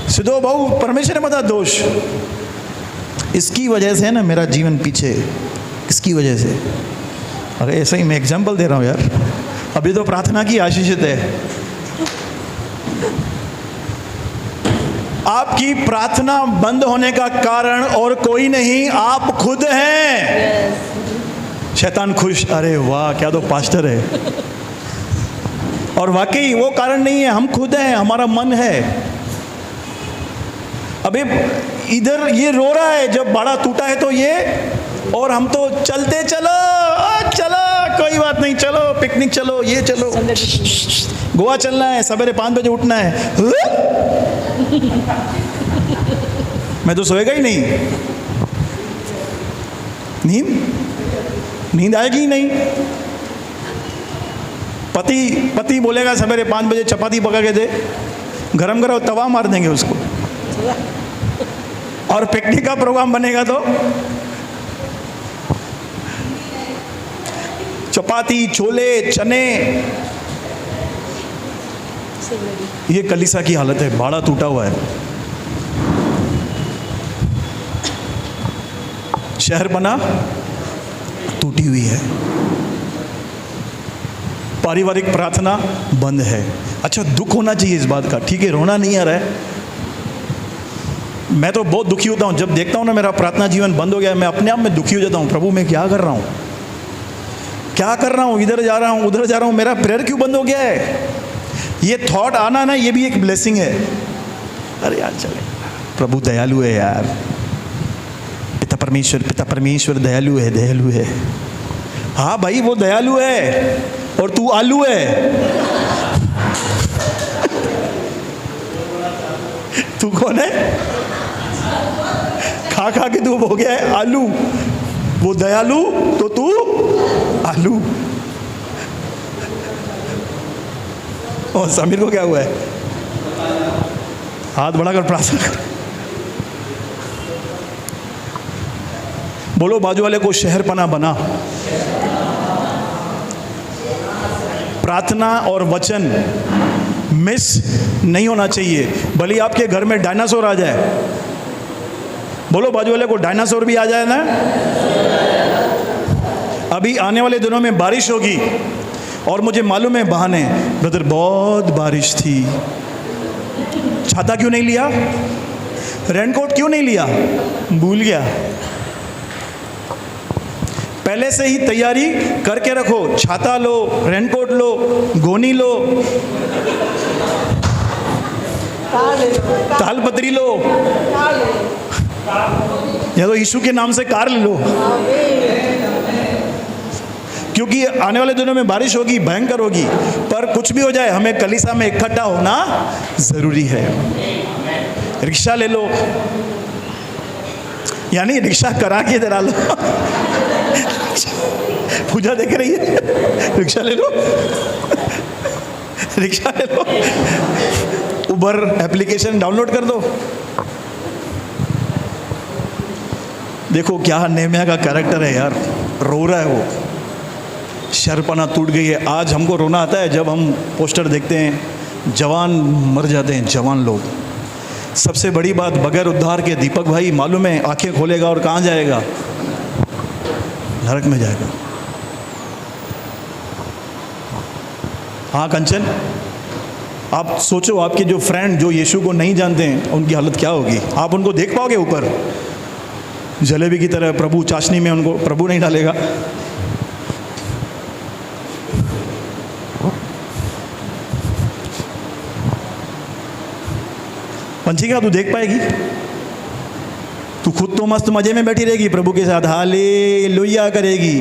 सिद्धो भाऊ, परमेश्वर ने बता दोष, इसकी वजह से है ना मेरा जीवन पीछे, इसकी वजह से। अरे ऐसा ही मैं एग्जाम्पल दे रहा हूँ यार, अभी तो प्रार्थना की आशीषित है। आपकी प्रार्थना बंद होने का कारण और कोई नहीं, आप खुद हैं। शैतान खुश, अरे वाह क्या तो पास्टर है। और वाकई वो कारण नहीं है, हम खुद हैं, हमारा मन है। अबे इधर ये रो रहा है जब बाड़ा टूटा है तो ये, और हम तो चलते चलो कोई बात नहीं, चलो पिकनिक चलो, ये चलो, गोवा चलना है, सवेरे 5 बजे उठना है। मैं तो सोएगा ही नहीं, नींद आएगी ही नहीं। पति बोलेगा सवेरे 5 बजे चपाती पका के दे, गरम गरम तवा मार देंगे उसको। और पिकनिक का प्रोग्राम बनेगा तो चपाती, छोले, चने। ये कलीसा की हालत है, बाड़ा टूटा हुआ है। शहरपना टूटी हुई है, पारिवारिक प्रार्थना बंद है। अच्छा, दुख होना चाहिए इस बात का, ठीक है, रोना नहीं आ रहा है। मैं तो बहुत दुखी होता हूँ जब देखता हूँ ना मेरा प्रार्थना जीवन बंद हो गया, मैं अपने आप में दुखी हो जाता हूँ। प्रभु मैं क्या कर रहा हूँ, इधर जा रहा हूँ, उधर जा रहा हूँ, मेरा प्रेयर क्यों बंद हो गया है? ये थॉट आना ना, ये भी एक ब्लेसिंग है। अरे यार चले, प्रभु दयालु है यार, पिता परमेश्वर दयालु है। हाँ भाई वो दयालु है और तू आलू है। तू कौन है? खा के तू हो गया है आलू। वो दयालु तो तू आलू। और समीर को क्या हुआ है? हाथ बढ़ाकर प्रार्थना कर। बोलो बाजू वाले को, शहरपना बना। प्रार्थना और वचन मिस नहीं होना चाहिए, भले आपके घर में डायनासोर आ जाए। बोलो बाजू वाले को, डायनासोर भी आ जाए ना अभी आने वाले दिनों में बारिश होगी और मुझे मालूम है बहाने, ब्रदर बहुत बारिश थी, छाता क्यों नहीं लिया, रेनकोट क्यों नहीं लिया, भूल गया। पहले से ही तैयारी करके रखो, छाता लो, रेनकोट लो, गोनी लो, तालपत्री लो, या तो यीशु के नाम से कार ले लो, क्योंकि आने वाले दिनों में बारिश होगी, भयंकर होगी। पर कुछ भी हो जाए, हमें कलीसिया में इकट्ठा होना जरूरी है। रिक्शा ले लो, यानी रिक्शा करा के जरा लो। पूजा देख रही है, रिक्शा ले लो, रिक्शा ले लो, उबर एप्लीकेशन डाउनलोड कर दो। देखो क्या नेहमिया का कैरेक्टर है यार, रो रहा है वो, शर्पना टूट गई है। आज हमको रोना आता है जब हम पोस्टर देखते हैं, जवान मर जाते हैं, जवान लोग। सबसे बड़ी बात, बगैर उद्धार के दीपक भाई मालूम है आंखें खोलेगा और कहाँ जाएगा, नरक में जाएगा। हाँ कंचन, आप सोचो आपके जो फ्रेंड जो यीशु को नहीं जानते हैं उनकी हालत क्या होगी। आप उनको देख पाओगे ऊपर जलेबी की तरह, प्रभु चाशनी में उनको प्रभु नहीं डालेगा। पंचिका तू देख पाएगी? तू खुद तो मस्त मजे में बैठी रहेगी प्रभु के साथ, हालेलुया करेगी।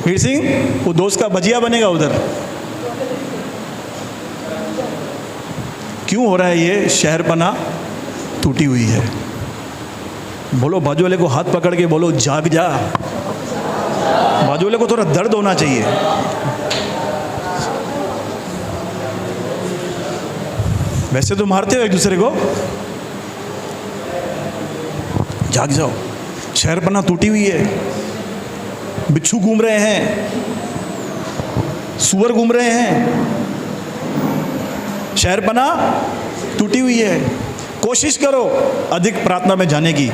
वीर सिंह वो दोस्त का भजिया बनेगा उधर। क्यों हो रहा है ये? शहरपना टूटी हुई है। बोलो बाजू वाले को, हाथ पकड़ के बोलो जाग जा। बाजू वाले को थोड़ा दर्द होना चाहिए। वैसे तो मारते हो एक दूसरे को, जाग जाओ। शहरपना टूटी हुई है, बिच्छू घूम रहे हैं, सुअर घूम रहे हैं, शहरपना टूटी हुई है। कोशिश करो अधिक प्रार्थना में जाने की,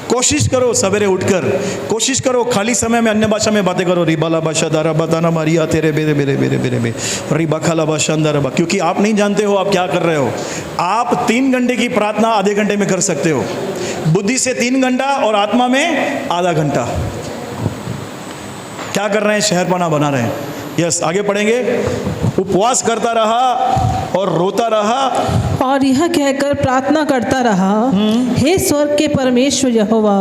कोशिश करो सवेरे उठकर, कोशिश करो खाली समय में अन्य भाषा में बातें करो। रिबाला भाषा दारा बताना मारिया तेरे बेरे बेरे बेरे बेरे बे रिबा खाला भाषा अंदर, क्योंकि आप नहीं जानते हो आप क्या कर रहे हो। आप 3 घंटे की प्रार्थना आधे घंटे में कर सकते हो, बुद्धि से 3 घंटा और आत्मा में आधा घंटा। क्या कर रहे हैं? शहरपना बना रहे हैं। यस, आगे पढ़ेंगे। उपवास करता रहा और रोता रहा और यह कहकर प्रार्थना करता रहा, हे स्वर्ग के परमेश्वर यहोवा,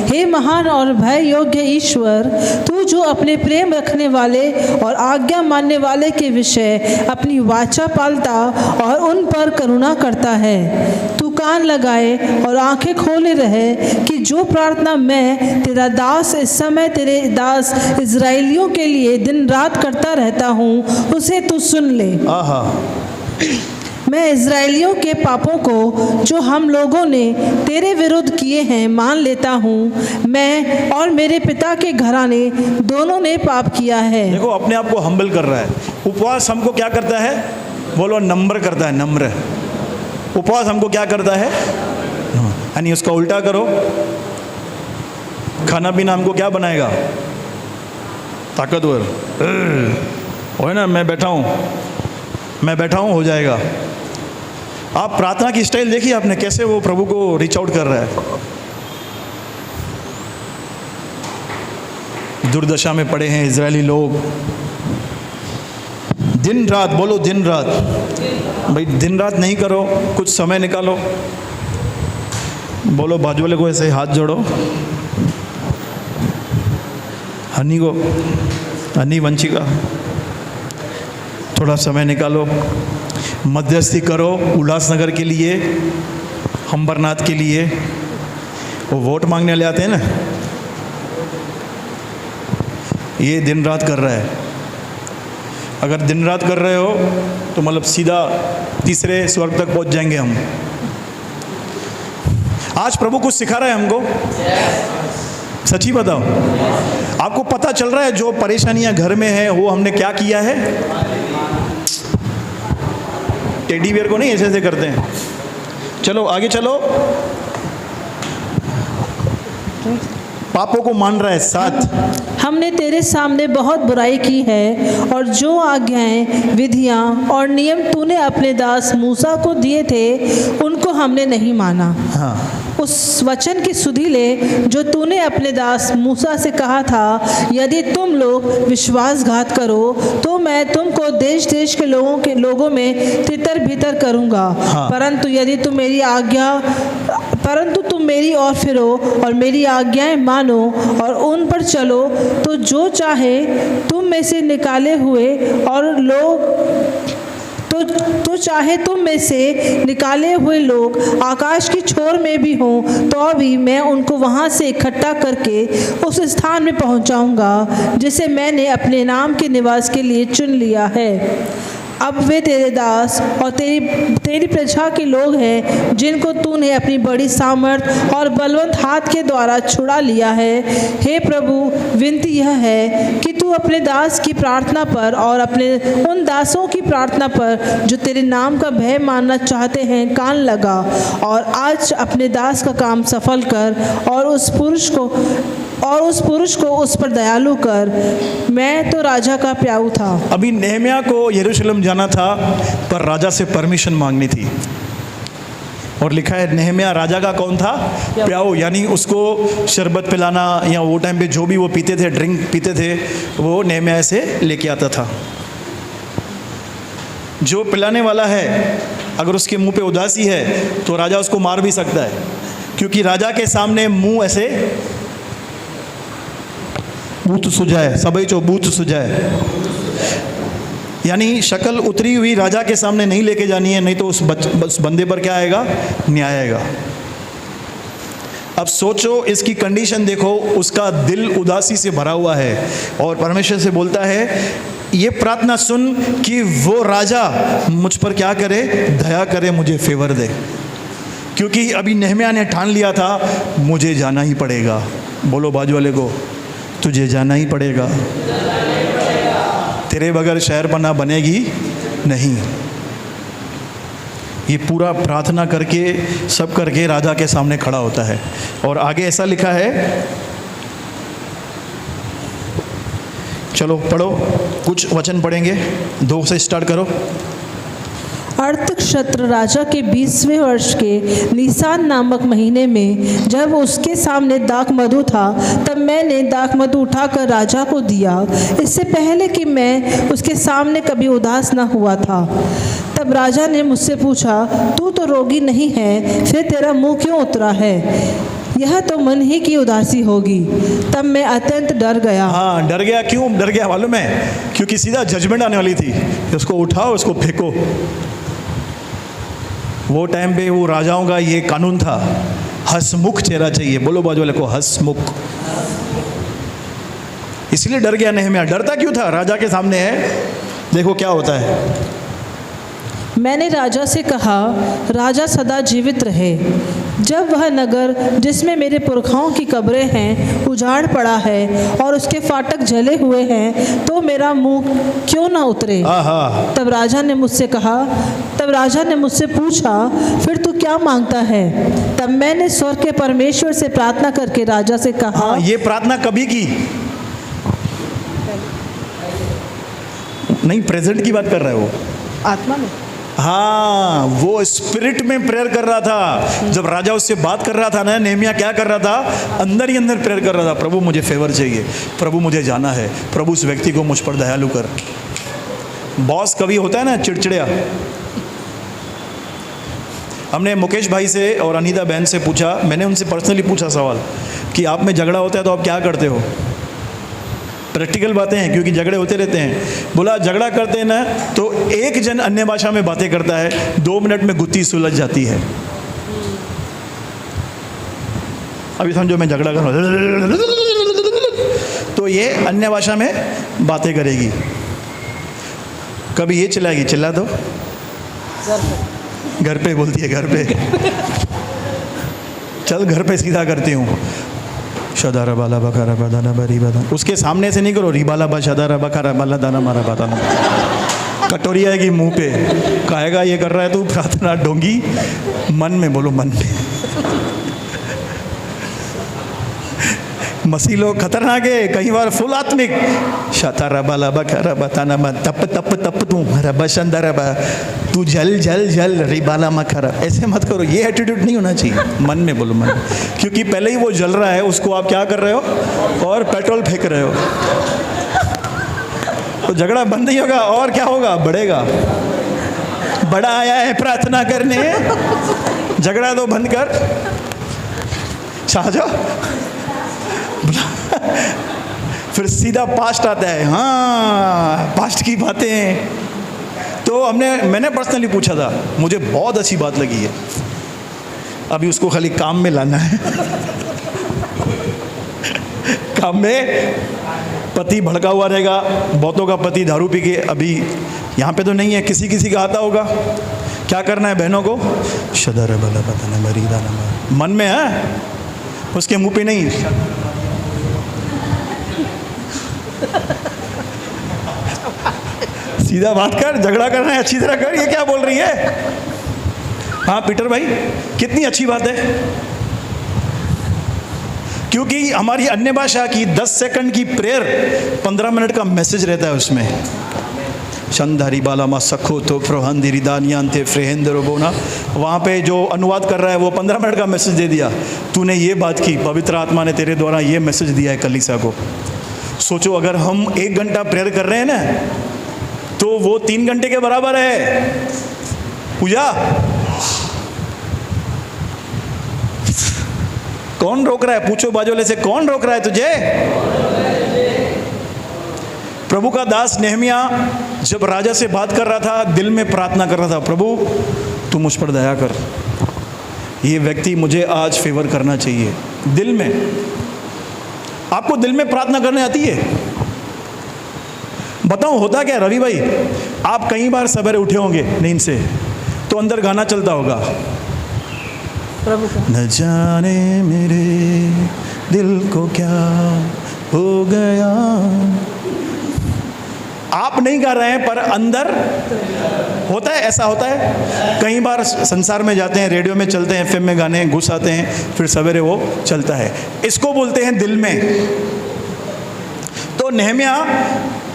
हे महान और भय योग्य ईश्वर, तू जो अपने प्रेम रखने वाले और आज्ञा मानने वाले के विषय अपनी वाचा पालता और उन पर करुणा करता है। तू कान लगाए और आंखें खोले रहे कि जो प्रार्थना मैं तेरा दास इस समय तेरे दास इज़राइलियों के लिए दिन रात करता रहता हूँ, उसे तू सुन ले। आहा, मैं इज़राइलियों के पापों को जो हम लोगों ने तेरे विरुद्ध किए हैं मान लेता हूँ। मैं और मेरे पिता के घराने दोनों ने पाप किया है। देखो अपने आप को हम्बल कर रहा है। उपवास हमको क्या करता है? बोलो नम्र करता है, नम्र। उपवास हमको क्या करता है? यानी उसका उल्टा करो, खाना पीना हमको क्या बनाएगा? ताकतवर। है ना, मैं बैठा हूँ हो जाएगा। आप प्रार्थना की स्टाइल देखिए आपने, कैसे वो प्रभु को रीच आउट कर रहा है। दुर्दशा में पड़े हैं इजरायली लोग, दिन रात। बोलो दिन रात। भाई दिन रात नहीं करो, कुछ समय निकालो। बोलो बाजू वाले को ऐसे हाथ जोड़ो, हनी वंशिका, थोड़ा समय निकालो, मध्यस्थी करो उल्लासनगर के लिए, हम्बरनाथ के लिए। वो वोट मांगने वाले आते हैं ना, ये दिन रात कर रहा है। अगर दिन रात कर रहे हो तो मतलब सीधा तीसरे स्वर्ग तक पहुंच जाएंगे हम। आज प्रभु कुछ सिखा रहा है हमको। सच्ची बताओ, आपको पता चल रहा है जो परेशानियां घर में है वो हमने क्या किया है? टेडी बियर को नहीं ऐसे ऐसे करते हैं। चलो आगे चलो। पापों को मान रहा है। 7, हमने तेरे सामने बहुत बुराई की है और जो आज्ञाएं, विधियां और नियम तूने अपने दास मूसा को दिए थे उनको हमने नहीं माना। हाँ, उस वचन की सुधि ले जो तूने अपने दास मूसा से कहा था, यदि तुम लोग विश्वासघात करो तो मैं तुमको देश देश के लोगों में तितर भीतर करूँगा। हाँ। परंतु तुम मेरी ओर फिरो और मेरी आज्ञाएं मानो और उन पर चलो, तो जो चाहे तुम में से निकाले हुए और लोग तो चाहे तुम में से निकाले हुए लोग आकाश की छोर में भी हों तो भी मैं उनको वहाँ से इकट्ठा करके उस स्थान में पहुँचाऊँगा जिसे मैंने अपने नाम के निवास के लिए चुन लिया है। अब वे तेरे दास और तेरी प्रजा के लोग हैं जिनको तूने अपनी बड़ी सामर्थ और बलवंत हाथ के द्वारा छुड़ा लिया है। हे प्रभु, विनती यह है कि तू अपने दास की प्रार्थना पर और अपने उन दासों की प्रार्थना पर जो तेरे नाम का भय मानना चाहते हैं कान लगा और आज अपने दास का काम सफल कर और उस पुरुष को उस पर दयालु कर। मैं तो राजा का प्याऊ था। अभी नेहम्याह को यरूशलेम जाना था पर राजा से परमिशन मांगनी थी। और लिखा है नेहम्याह राजा का कौन था? प्याऊ, यानी उसको शरबत पिलाना या वो टाइम पे जो भी वो पीते थे, ड्रिंक पीते थे, वो नेहम्याह से लेके आता था। जो पिलाने वाला है अगर उसके मुंह पे उदासी है तो राजा उसको मार भी सकता है, क्योंकि राजा के सामने मुंह ऐसे बूथ सुझाए, सबई चो बूथ सुझाए, यानी शक्ल उतरी हुई राजा के सामने नहीं लेके जानी है, नहीं तो उस बंदे पर क्या आएगा? न्याय आएगा। अब सोचो, इसकी कंडीशन देखो, उसका दिल उदासी से भरा हुआ है और परमेश्वर से बोलता है ये प्रार्थना सुन कि वो राजा मुझ पर क्या करे? दया करे, मुझे फेवर दे। क्योंकि अभी नेहम्याह ने ठान लिया था मुझे जाना ही पड़ेगा। बोलो बाजू वाले को, तुझे जाना ही पड़ेगा, तेरे बगैर शहर बना बनेगी नहीं। ये पूरा प्रार्थना करके सब करके राजा के सामने खड़ा होता है। और आगे ऐसा लिखा है, चलो पढ़ो, कुछ वचन पढ़ेंगे, 2 से स्टार्ट करो। अर्थक्षेत्र राजा के 20वें वर्ष के निसान नामक महीने में जब उसके सामने दाख मधु था, तब मैंने दाख मधु उठाकर राजा को दिया, इससे पहले कि मैं उसके सामने कभी उदास न हुआ था। तब राजा ने मुझसे पूछा, तू तो रोगी नहीं है, फिर तेरा मुंह क्यों उतरा है? यह तो मन ही की उदासी होगी। तब मैं अत्यंत डर गया। हाँ, डर गया। क्यों डर गया मालूम है? क्योंकि सीधा जजमेंट आने वाली थी, उसको उठाओ, उसको फेंको। वो टाइम पे वो राजाओं का ये कानून था, हंसमुख चेहरा चाहिए। बोलो बाजू वाले को, हंसमुख। इसलिए डर गया नेहम्याह। डरता क्यों था? राजा के सामने है, देखो क्या होता है। मैंने राजा से कहा, राजा सदा जीवित रहे। जब वह नगर जिसमें मेरे पुरखाओं की कब्रें हैं उजाड़ पड़ा है और उसके फाटक जले हुए हैं, तो मेरा मुंह क्यों ना उतरे? तब राजा ने मुझसे पूछा, फिर तू क्या मांगता है? तब मैंने स्वर्ग के परमेश्वर से प्रार्थना करके राजा से कहा। ये प्रार्थना कभी की नहीं, प्रेजेंट की बात कर रहा है वो, आत्मा में। हाँ, वो स्पिरिट में प्रेयर कर रहा था। जब राजा उससे बात कर रहा था ना, नेहम्याह क्या कर रहा था? अंदर ही अंदर प्रेयर कर रहा था, प्रभु मुझे फेवर चाहिए, प्रभु मुझे जाना है, प्रभु उस व्यक्ति को मुझ पर दयालु कर। बॉस कभी होता है ना चिड़चिड़िया। हमने मुकेश भाई से और अनीता बहन से पूछा, मैंने उनसे पर्सनली पूछा सवाल कि आप में झगड़ा होता है तो आप क्या करते हो? प्रैक्टिकल बातें हैं, क्योंकि झगड़े होते रहते हैं। बोला झगड़ा करते हैं ना तो एक जन अन्य भाषा में बातें करता है, 2 मिनट में गुत्थी सुलझ जाती है। अभी समझो मैं झगड़ा कर रहा हूं तो ये अन्य भाषा में बातें करेगी। कभी ये चिल्लाएगी, चिल्ला दो, घर पे बोलती है, घर पे चल घर पे सीधा करती हूँ। शदारा बाला बकारा बदाना बरी बदाना, उसके सामने से नहीं करो, रिबाला बा शदारा बकारा बाला दाना मारा बताना। कटोरी आएगी मुंह पे, कहेगा ये कर रहा है तू प्रार्थना डोंगी। मन में बोलो, मन में। मसीह लोग खतरनाक है, कई बार फुल आत्मिक, तप तप तप तू रब शंदर तू जल जल जल रिबाला मखर। ऐसे मत करो, ये एटीट्यूड नहीं होना चाहिए। मन में बोलो, मन में। क्योंकि पहले ही वो जल रहा है, उसको आप क्या कर रहे हो और पेट्रोल फेंक रहे हो, तो झगड़ा बंद नहीं होगा और क्या होगा, बढ़ेगा। बड़ा आया है प्रार्थना करने, झगड़ा तो बंद कर, शाहजो। फिर सीधा पास्ट आता है, हाँ पास्ट की बातें। तो मैंने पर्सनली पूछा था, मुझे बहुत अच्छी बात लगी है, अभी उसको खाली काम में लाना है। काम में पति भड़का हुआ रहेगा, बहुतों का पति दारू पी के, अभी यहाँ पे तो नहीं है, किसी किसी का आता होगा। क्या करना है बहनों को, शदर बला पता न मरीदा न, मन में है, उसके मुंह पे नहीं। सीधा बात कर, झगड़ा करना है अच्छी तरह कर, ये क्या बोल रही है। हाँ पीटर भाई, कितनी अच्छी बात है, क्योंकि हमारी अन्य भाषा की 10 सेकंड की प्रेयर 15 मिनट का मैसेज रहता है उसमें। शंधारी बालामा सखो तो फ्रोहंदिरी दानियांते फ्रेहेंद्रो बोना, वहाँ पे जो अनुवाद कर रहा है वो 15 मिनट का मैसेज दे दिया। तूने ये बात की, पवित्र आत्मा ने तेरे द्वारा ये मैसेज दिया है कलीसिया को। सोचो अगर हम 1 घंटा प्रेयर कर रहे हैं ना, तो वो 3 घंटे के बराबर है पूजा। कौन रोक रहा है, पूछो बाजोले से, कौन रोक रहा है तुझे। प्रभु का दास नेहमिया जब राजा से बात कर रहा था, दिल में प्रार्थना कर रहा था, प्रभु तू मुझ पर दया कर, ये व्यक्ति मुझे आज फेवर करना चाहिए। दिल में, आपको दिल में प्रार्थना करने आती है। बताओ होता क्या रवि भाई, आप कई बार सवेरे उठे होंगे नींद से, तो अंदर गाना चलता होगा, प्रभु का न जाने मेरे दिल को क्या हो गया। आप नहीं गा रहे हैं पर अंदर होता है, ऐसा होता है। कई बार संसार में जाते हैं, रेडियो में चलते हैं, एफएम में गाने घुस आते हैं, फिर सवेरे वो चलता है। इसको बोलते हैं दिल में। तो नेहमिया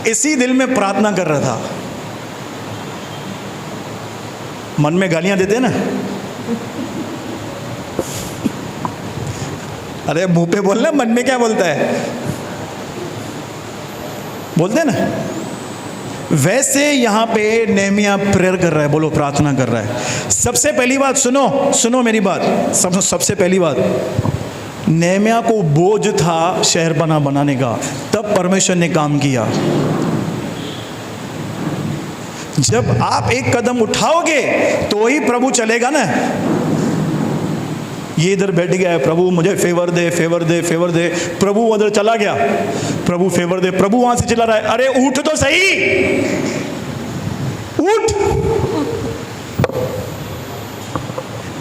इसी दिल में प्रार्थना कर रहा था। मन में गालियां देते हैं ना, अरे मुंह पे बोलना, मन में क्या बोलता है, बोलते हैं ना। वैसे यहां पे नेहमिया प्रेयर कर रहा है, बोलो प्रार्थना कर रहा है। सबसे पहली बात सुनो मेरी बात, सबसे पहली बात, नेहमिया को बोझ था शहरपनाह बनाने का, तब परमेश्वर ने काम किया। जब आप एक कदम उठाओगे तो ही प्रभु चलेगा ना। ये इधर बैठ गया है, प्रभु मुझे फेवर दे फेवर दे फेवर दे, प्रभु उधर चला गया, प्रभु फेवर दे, प्रभु वहां से चला रहा है, अरे उठ तो सही, उठ।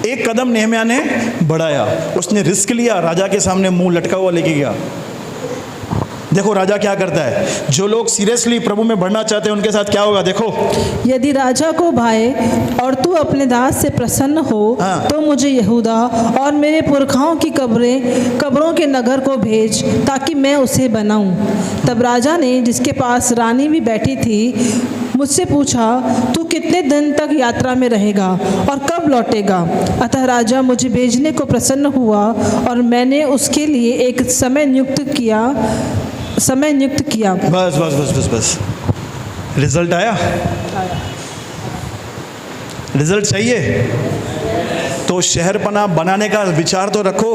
एक कदम नेहमिया ने बढ़ाया, उसने रिस्क लिया, राजा के सामने मुंह लटका हुआ लेके गया। देखो राजा क्या करता है, जो लोग सीरियसली प्रभु में बढ़ना चाहते हैं उनके साथ क्या होगा, देखो। यदि राजा को भाए और तू अपने दास से प्रसन्न हो, हाँ। तो मुझे यहूदा और मेरे पुरखाओं की कब्रों के नगर को भेज, ताकि मैं उसे बनाऊं। तब राजा ने, जिसके पास रानी भी बैठी थी, मुझसे पूछा, तू कितने दिन तक यात्रा में रहेगा और कब लौटेगा। अतः राजा मुझे भेजने को प्रसन्न हुआ और मैंने उसके लिए एक समय नियुक्त किया। बस बस बस बस बस, रिजल्ट आया। रिजल्ट चाहिए तो शहरपनाह बनाने का विचार तो रखो,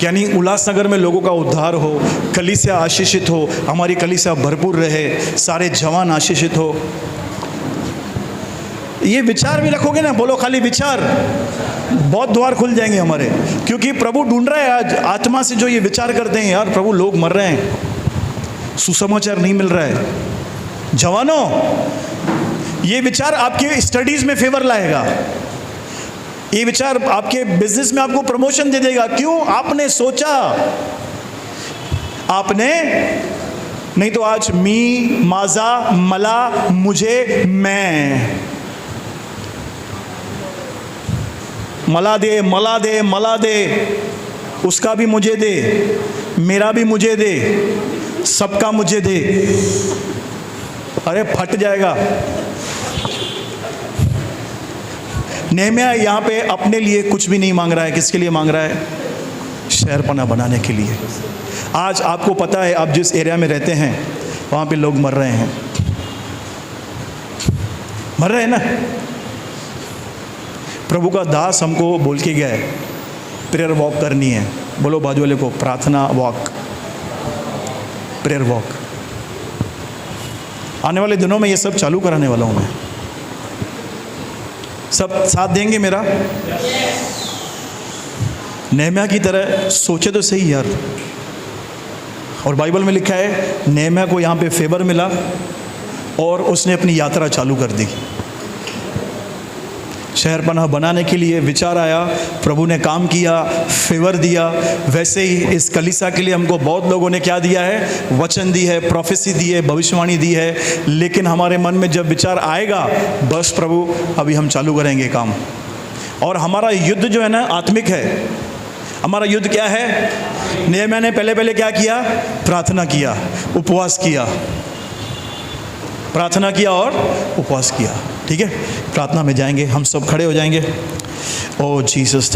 यानी उल्लासनगर में लोगों का उद्धार हो, कलीसिया आशीषित हो, हमारी कलीसिया भरपूर रहे, सारे जवान आशीषित हो। ये विचार भी रखोगे ना, बोलो खाली विचार, बहुत द्वार खुल जाएंगे हमारे। क्योंकि प्रभु ढूंढ रहा है आज आत्मा से जो ये विचार करते हैं, यार प्रभु लोग मर रहे हैं, सुसमाचार नहीं मिल रहा है। जवानों, ये विचार आपके स्टडीज में फेवर लाएगा, ये विचार आपके बिजनेस में आपको प्रमोशन दे देगा। क्यों? आपने सोचा, आपने नहीं तो आज मी, माजा, मला, मुझे, मैं, मला दे, मला दे, मला दे, उसका भी मुझे दे, मेरा भी मुझे दे, सबका मुझे दे। अरे फट जाएगा। नेहम्याह यहाँ पे अपने लिए कुछ भी नहीं मांग रहा है। किसके लिए मांग रहा है? शहरपनाह बनाने के लिए। आज आपको पता है, आप जिस एरिया में रहते हैं वहाँ पे लोग मर रहे हैं, मर रहे हैं ना। प्रभु का दास हमको बोल के गया है प्रेयर वॉक करनी है। बोलो बाजू वाले को, प्रार्थना वॉक, प्रेयर वॉक। आने वाले दिनों में ये सब चालू कराने वाला हूँ मैं। सब साथ देंगे मेरा? नेहम्याह की तरह सोचे तो सही यार। और बाइबल में लिखा है नेहम्याह को यहाँ पे फेवर मिला और उसने अपनी यात्रा चालू कर दी। शहरपनाह बनाने के लिए विचार आया, प्रभु ने काम किया, फेवर दिया। वैसे ही इस कलीसिया के लिए हमको बहुत लोगों ने क्या दिया है? वचन दी है, प्रोफेसी दी है, भविष्यवाणी दी है। लेकिन हमारे मन में जब विचार आएगा, बस प्रभु अभी हम चालू करेंगे काम। और हमारा युद्ध जो है ना आत्मिक है। हमारा युद्ध क्या है? नेहम्याह ने पहले क्या किया? प्रार्थना किया, उपवास किया, प्रार्थना किया और उपवास किया। ठीक है, प्रार्थना में जाएंगे, हम सब खड़े हो जाएंगे। ओ जीसस।